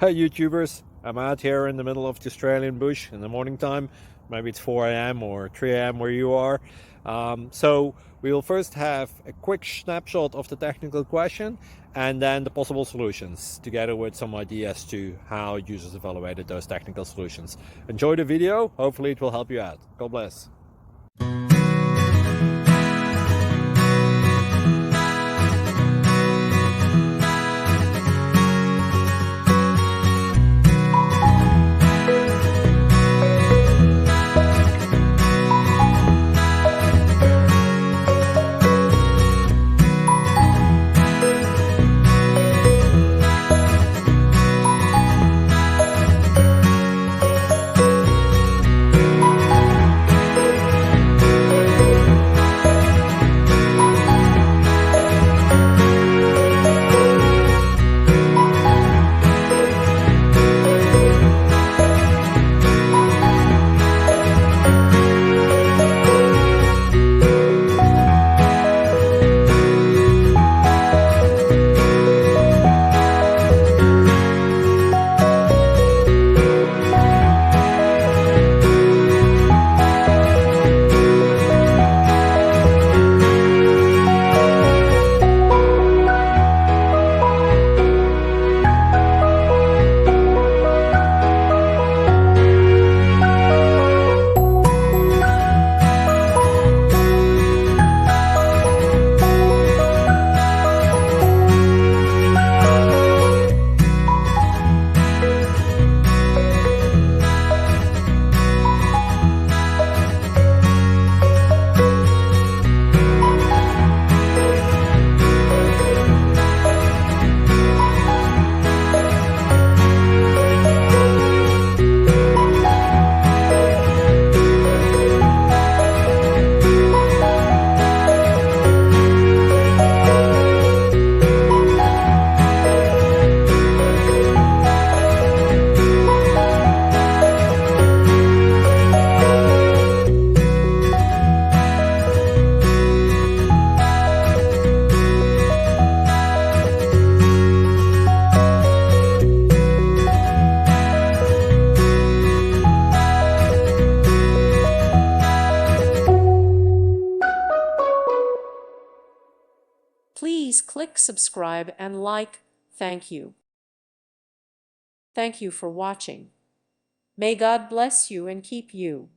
Hey YouTubers, I'm out here in the middle of the Australian bush in the morning time. Maybe it's 4 a.m. or 3 a.m. where you are. So we will first have a quick snapshot of the technical question and then the possible solutions, together with some ideas to how users evaluated those technical solutions. Enjoy the video, hopefully it will help you out. God bless. Please click subscribe and like. Thank you. Thank you for watching. May God bless you and keep you.